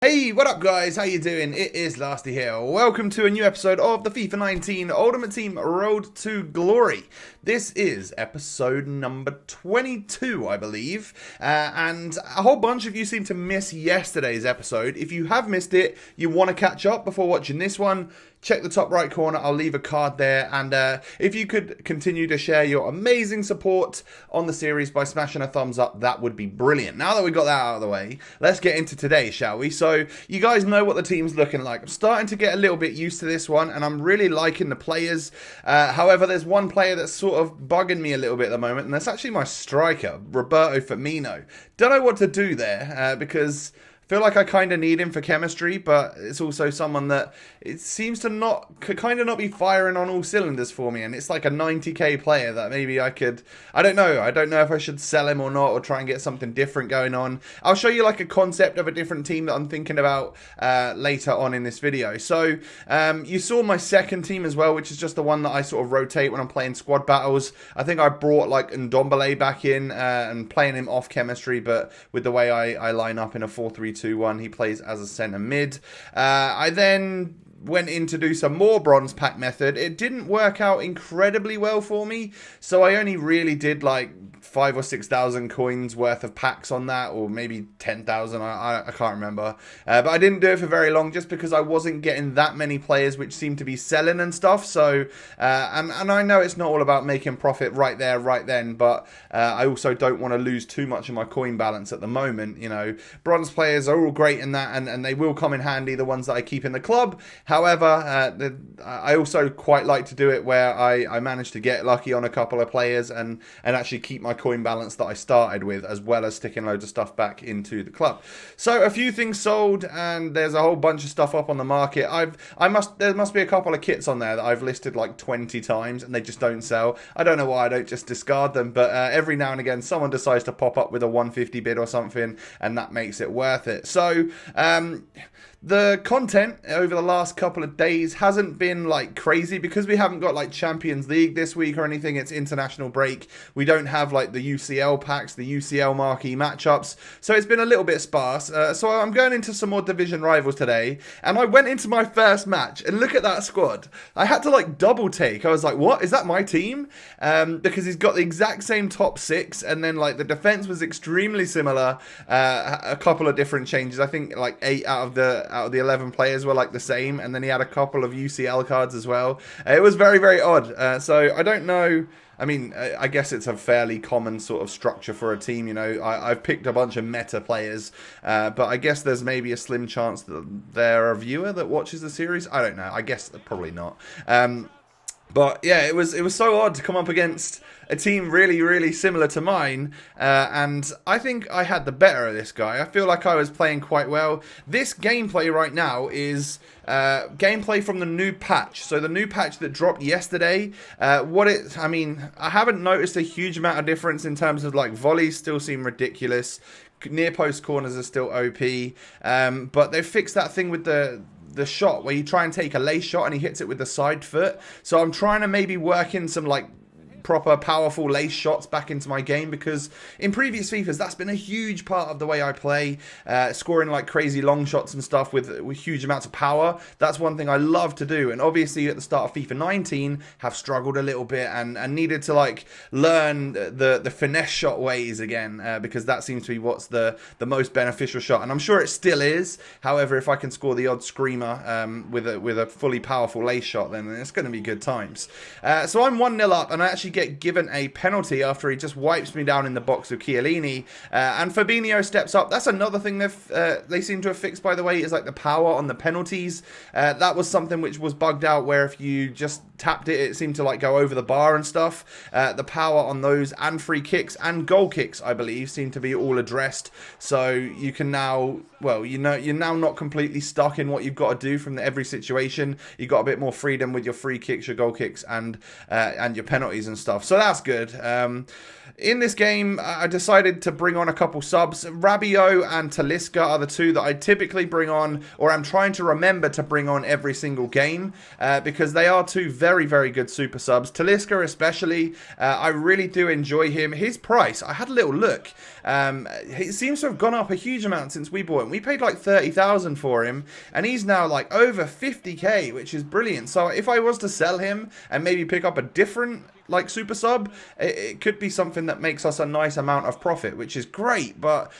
Hey, what up guys? How you doing? It is Lasty here. Welcome to a new episode of the FIFA 19 Ultimate Team Road to Glory. This is episode number 22, I believe. And a whole bunch of you seem to miss yesterday's episode. If you have missed it, you want to catch up before watching this one, check the top right corner. I'll leave a card there. And if you could continue to share your amazing support on the series by smashing a thumbs up, that would be brilliant. Now that we got that out of the way, let's get into today, shall we? So you guys know what the team's looking like. I'm starting to get a little bit used to this one, and I'm really liking the players. However, there's one player that's sort of bugging me a little bit at the moment, and that's actually my striker, Roberto Firmino. Don't know what to do there, because I feel like I kind of need him for chemistry, but it's also someone that it seems to not be firing on all cylinders for me, and it's like a 90k player that maybe I don't know if I should sell him or not, or try and get something different going on. I'll show you like a concept of a different team that I'm thinking about later on in this video. So you saw my second team as well, which is just the one that I sort of rotate when I'm playing squad battles. I think I brought like Ndombele back in and playing him off chemistry, but with the way I line up in a 4-3-2-1, he plays as a centre mid. I then went in to do some more bronze pack method. It didn't work out incredibly well for me, so I only really did like 5,000 or 6,000 coins worth of packs on that, or maybe 10,000. I can't remember, but I didn't do it for very long just because I wasn't getting that many players which seemed to be selling and stuff. So and I know it's not all about making profit right there right then, but I also don't want to lose too much of my coin balance at the moment. You know, bronze players are all great in that, and they will come in handy, the ones that I keep in the club. However, I also quite like to do it where I manage to get lucky on a couple of players and actually keep my coin balance that I started with, as well as sticking loads of stuff back into the club. So a few things sold, and there's a whole bunch of stuff up on the market. There must be a couple of kits on there that I've listed like 20 times and they just don't sell. I don't know why I don't just discard them, but every now and again someone decides to pop up with a 150 bid or something, and that makes it worth it. So the content over the last couple of days hasn't been like crazy because we haven't got like Champions League this week or anything. It's international break. We don't have like the UCL packs, the UCL marquee matchups. So it's been a little bit sparse. So I'm going into some more division rivals today. And I went into my first match and look at that squad. I had to like double take. I was like, what? Is that my team? Because he's got the exact same top six. And then like the defense was extremely similar. A couple of different changes. I think like 8 out of the 11 players were like the same, and then he had a couple of UCL cards as well. It was very, very odd. So I don't know. I mean, I guess it's a fairly common sort of structure for a team. You know, I've picked a bunch of meta players, but I guess there's maybe a slim chance that they're a viewer that watches the series. I don't know. I guess probably not. But yeah, it was so odd to come up against a team really, really similar to mine, and I think I had the better of this guy. I feel like I was playing quite well. This gameplay right now is gameplay from the new patch. So the new patch that dropped yesterday, I mean, I haven't noticed a huge amount of difference in terms of like volleys still seem ridiculous. Near post corners are still OP, but they've fixed that thing with the shot where you try and take a lace shot and he hits it with the side foot. So I'm trying to maybe work in some like proper powerful lace shots back into my game, because in previous FIFAs that's been a huge part of the way I play, scoring like crazy long shots and stuff with huge amounts of power. That's one thing I love to do, and obviously at the start of FIFA 19 have struggled a little bit and needed to like learn the finesse shot ways again, because that seems to be what's the most beneficial shot, and I'm sure it still is. However, if I can score the odd screamer with a fully powerful lace shot, then it's going to be good times. So I'm 1-0 up, and I actually get given a penalty after he just wipes me down in the box with Chiellini, and Fabinho steps up. That's another thing they seem to have fixed, by the way, is like the power on the penalties. That was something which was bugged out, where if you just tapped it, it seemed to like go over the bar and stuff. The power on those and free kicks and goal kicks, I believe, seem to be all addressed. So you can now, well, you know, you're now not completely stuck in what you've got to do from every situation. You've got a bit more freedom with your free kicks, your goal kicks, and your penalties and stuff. So that's good. In this game, I decided to bring on a couple subs. Rabiot and Talisca are the two that I typically bring on, or I'm trying to remember to bring on every single game, because they are two very, very good super subs. Talisca especially, I really do enjoy him. His price, I had a little look. It seems to have gone up a huge amount since we bought him. We paid like 30,000 for him, and he's now like over 50k, which is brilliant. So if I was to sell him and maybe pick up a different like super sub, it could be something that makes us a nice amount of profit, which is great. But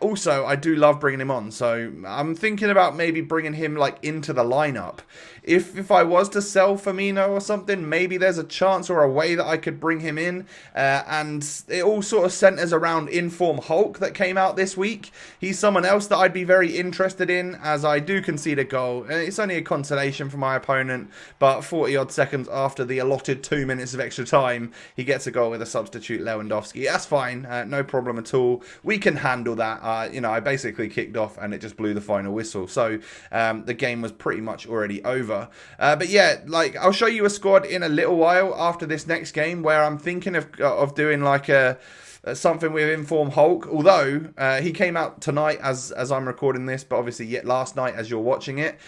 also I do love bringing him on, so I'm thinking about maybe bringing him like into the lineup. If I was to sell Firmino or something, maybe there's a chance or a way that I could bring him in. And it all sort of centers around Inform Hulk that came out this week. He's someone else that I'd be very interested in, as I do concede a goal. And it's only a consolation for my opponent, but 40 odd seconds after the allotted 2 minutes of extra time, he gets a goal with a substitute Lewandowski. That's fine, no problem at all. We can handle that. I basically kicked off and it just blew the final whistle. So the game was pretty much already over. But yeah, like I'll show you a squad in a little while after this next game where I'm thinking of doing like something with Inform Hulk, although he came out tonight as I'm recording this, but obviously yet last night as you're watching it.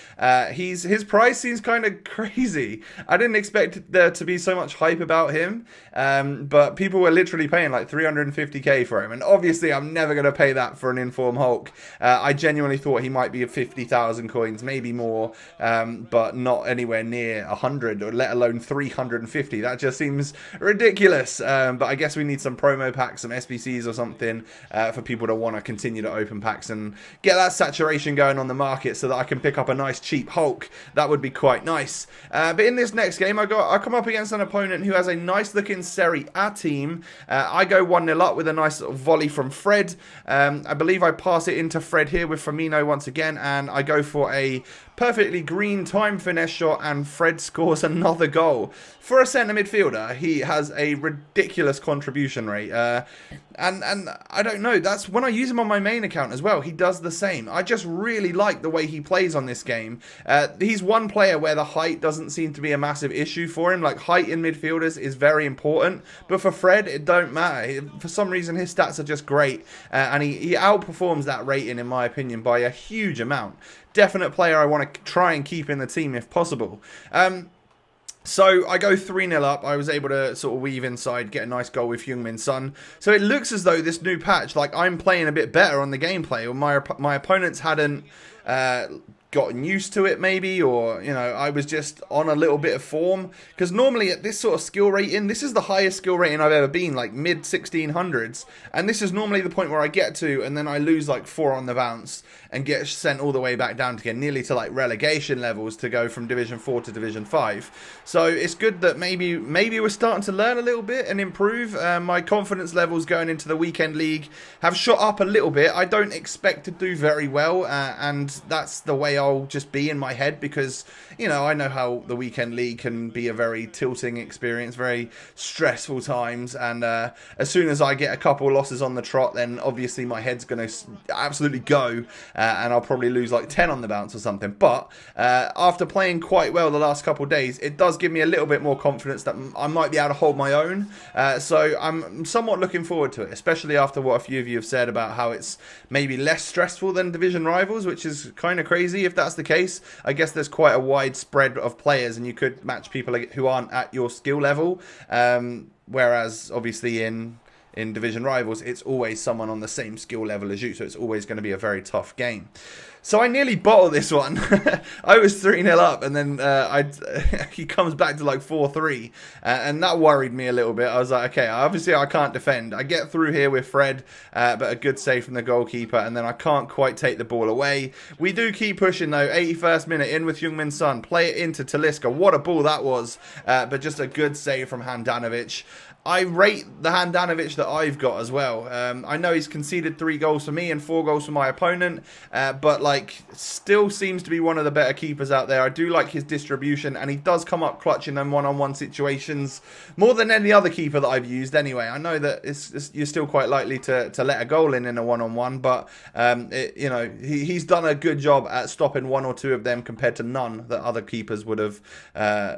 His price seems kind of crazy. I didn't expect there to be so much hype about him, but people were literally paying like 350k for him, and obviously I'm never going to pay that for an Inform Hulk. I genuinely thought he might be 50,000 coins, maybe more, but not anywhere near 100, or let alone 350. That just seems ridiculous. But I guess we need some promo packs, some SBCs or something, for people to want to continue to open packs and get that saturation going on the market, so that I can pick up a nice cheap Hulk. That would be quite nice. But in this next game, I come up against an opponent who has a nice looking Serie A team. I go 1-0 up with a nice little volley from Fred. I believe I pass it into Fred here with Firmino once again, and I go for a perfectly green time finesse shot, and Fred scores another goal. For a centre midfielder, he has a ridiculous contribution rate. And I don't know, that's when I use him on my main account as well. He does the same. I just really like the way he plays on this game. He's one player where the height doesn't seem to be a massive issue for him. Like, height in midfielders is very important, but for Fred, it don't matter. For some reason, his stats are just great, and he outperforms that rating, in my opinion, by a huge amount. Definite player I want to try and keep in the team if possible. So I go 3-0 up. I was able to sort of weave inside, get a nice goal with Heung-min Son. So it looks as though this new patch, like, I'm playing a bit better on the gameplay, or my opponents hadn't gotten used to it maybe, or, you know, I was just on a little bit of form, because normally at this sort of skill rating, this is the highest skill rating I've ever been, like mid 1600s, and this is normally the point where I get to, and then I lose like 4 on the bounce and get sent all the way back down again, nearly to like relegation levels, to go from Division 4 to Division 5. So it's good that maybe we're starting to learn a little bit and improve. My confidence levels going into the weekend league have shot up a little bit. I don't expect to do very well, and that's the way I'll just be in my head, because, you know, I know how the weekend league can be a very tilting experience, very stressful times, and as soon as I get a couple losses on the trot, then obviously my head's going to absolutely go, and I'll probably lose like 10 on the bounce or something. But after playing quite well the last couple of days, it does give me a little bit more confidence that I might be able to hold my own. So I'm somewhat looking forward to it, especially after what a few of you have said about how it's maybe less stressful than Division Rivals, which is kind of crazy if that's the case. I guess there's quite a wide spread of players, and you could match people who aren't at your skill level, whereas obviously in Division Rivals, it's always someone on the same skill level as you, so it's always going to be a very tough game. So I nearly bottled this one. I was 3-0 up, and then he comes back to like 4-3, and that worried me a little bit. I was like, okay, obviously I can't defend. I get through here with Fred, but a good save from the goalkeeper, and then I can't quite take the ball away. We do keep pushing though. 81st minute, in with Heung-min Son, play it into Talisca. What a ball that was, but just a good save from Handanovic. I rate the Handanovic that I've got as well. I know he's conceded 3 goals for me and 4 goals for my opponent, but like still seems to be one of the better keepers out there. I do like his distribution, and he does come up clutch in them one-on-one situations more than any other keeper that I've used anyway. I know that you're still quite likely to let a goal in a one-on-one, but he's done a good job at stopping 1 or 2 of them compared to none that other keepers would have,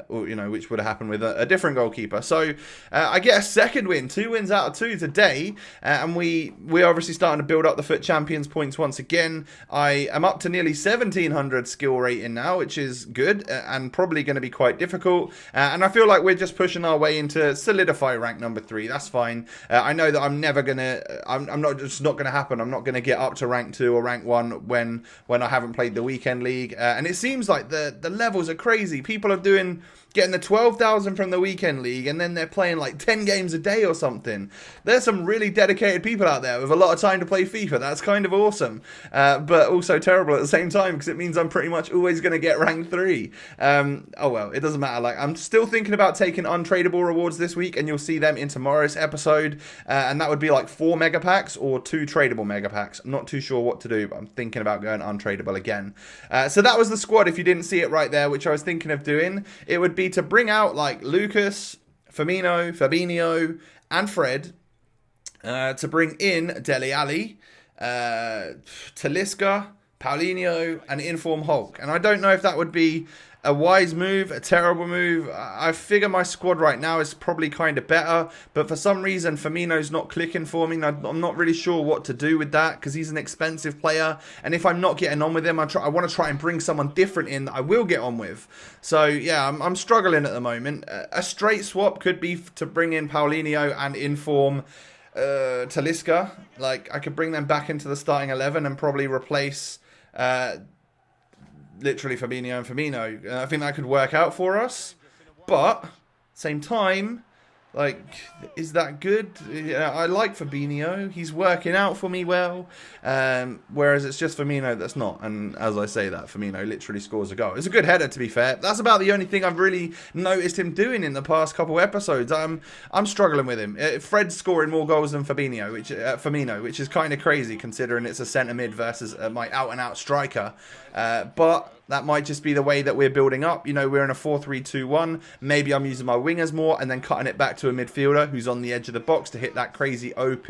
which would have happened with a different goalkeeper. So I get a second win, 2 wins out of 2 today, and we're obviously starting to build up the FUT Champions points once again. I am up to nearly 1700 skill rating now, which is good and probably going to be quite difficult. And I feel like we're just pushing our way into solidify rank number 3. That's fine. I know that I'm never gonna. I'm not. It's not going to happen. I'm not going to get up to rank 2 or rank 1 when I haven't played the weekend league. And it seems like the levels are crazy. People are getting the 12,000 from the weekend league, and then they're playing like 10 games a day or something. There's some really dedicated people out there with a lot of time to play FIFA. That's kind of awesome, but also terrible at the same time, because it means I'm pretty much always going to get rank 3. Oh well, it doesn't matter. Like, I'm still thinking about taking untradeable rewards this week, and you'll see them in tomorrow's episode, and that would be like 4 mega packs or 2 tradable mega packs. I'm not too sure what to do, but I'm thinking about going untradeable again. So that was the squad. If you didn't see it right there, which I was thinking of doing, it would be to bring out like Lucas, Firmino, Fabinho, and Fred, to bring in Dele Alli, Talisca, Paulinho, and Inform Hulk. And I don't know if that would be a wise move, a terrible move. I figure my squad right now is probably kind of better, but for some reason Firmino's not clicking for me. I'm not really sure what to do with that, because he's an expensive player, and if I'm not getting on with him, I want to try and bring someone different in that I will get on with. So yeah, I'm struggling at the moment. A straight swap could be to bring in Paulinho and Inform Talisca. Like, I could bring them back into the starting 11 and probably replace literally Fabinho and Firmino. I think that could work out for us, but same time, like, is that good? I like Fabinho. He's working out for me well, whereas it's just Firmino that's not. And as I say that, Firmino literally scores a goal. It's a good header, to be fair. That's about the only thing I've really noticed him doing in the past couple episodes. I'm struggling with him. Fred's scoring more goals than Firmino, which is kind of crazy considering it's a centre mid versus my out-and-out striker. But that might just be the way that we're building up. You know, we're in a 4-3-2-1. Maybe I'm using my wingers more and then cutting it back to a midfielder who's on the edge of the box to hit that crazy OP,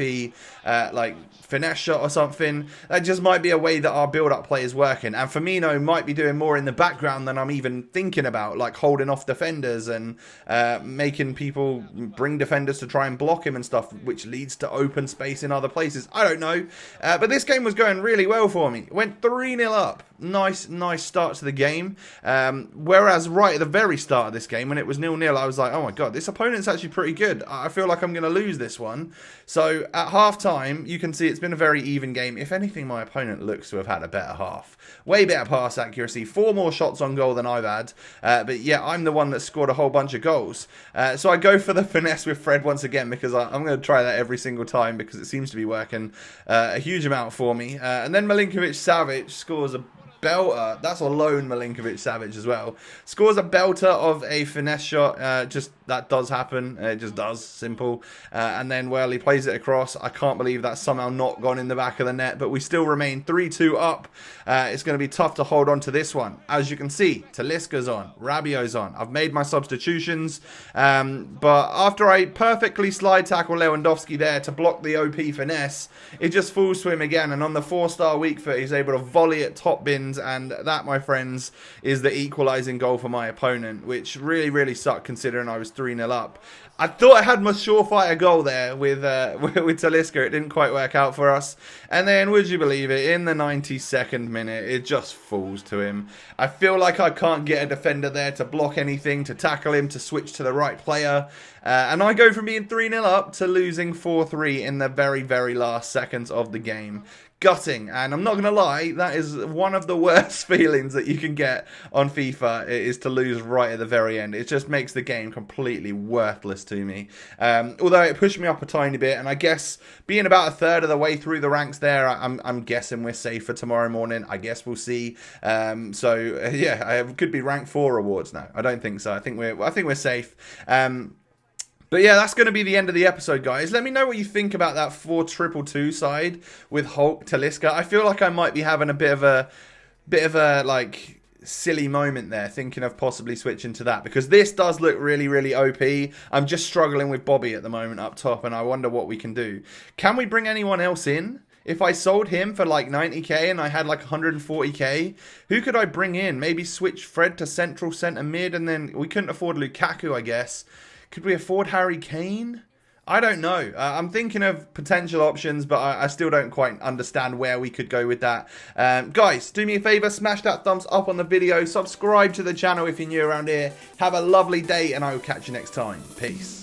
like, finesse shot or something. That just might be a way that our build-up play is working. And Firmino might be doing more in the background than I'm even thinking about, like holding off defenders and making people bring defenders to try and block him and stuff, which leads to open space in other places. I don't know. But this game was going really well for me. Went 3-0 up. Nice start to the game. Whereas right at the very start of this game, when it was 0-0, I was like, oh my god, this opponent's actually pretty good. I feel like I'm going to lose this one. So at half-time, you can see it's been a very even game. If anything, my opponent looks to have had a better half. Way better pass accuracy, 4 more shots on goal than I've had. But yeah, I'm the one that scored a whole bunch of goals. So I go for the finesse with Fred once again, because I'm going to try that every single time, because it seems to be working a huge amount for me. And then Milinkovic-Savic scores a belter. That's a lone Milinkovic-Savic as well. Scores a belter of a finesse shot. Just that does happen. It just does. Simple. And then, well, he plays it across. I can't believe that's somehow not gone in the back of the net, but we still remain 3-2 up. It's going to be tough to hold on to this one. As you can see, Talisca's on. Rabiot's on. I've made my substitutions. But after I perfectly slide tackle Lewandowski there to block the OP finesse, it just falls to him again. And on the 4-star weak foot, he's able to volley at top bins. And that, my friends, is the equalising goal for my opponent, which really sucked considering I was 3-0 up. I thought I had my surefire goal there with Talisca. It didn't quite work out for us. And then, would you believe it, in the 92nd minute, it just falls to him. I feel like I can't get a defender there to block anything, to tackle him, to switch to the right player. And I go from being 3-0 up to losing 4-3 in the very last seconds of the game. Gutting, and I'm not going to lie, that is one of the worst feelings that you can get on FIFA, is to lose right at the very end. It just makes the game completely worthless to me. Although it pushed me up a tiny bit, and I guess being about a third of the way through the ranks there, I'm guessing we're safe for tomorrow morning. I guess we'll see. Yeah, I could be rank 4 rewards now. I don't think so. I think we're safe. But yeah, that's going to be the end of the episode, guys. Let me know what you think about that 4-2-2-2 side with Hulk, Talisca. I feel like I might be having a bit of a like silly moment there, thinking of possibly switching to that, because this does look really, really OP. I'm just struggling with Bobby at the moment up top, and I wonder what we can do. Can we bring anyone else in? If I sold him for like 90k and I had like 140k, who could I bring in? Maybe switch Fred to central centre mid, and then we couldn't afford Lukaku, I guess. Could we afford Harry Kane? I don't know. I'm thinking of potential options, but I still don't quite understand where we could go with that. Guys, do me a favour, smash that thumbs up on the video, subscribe to the channel if you're new around here. Have a lovely day, and I will catch you next time. Peace.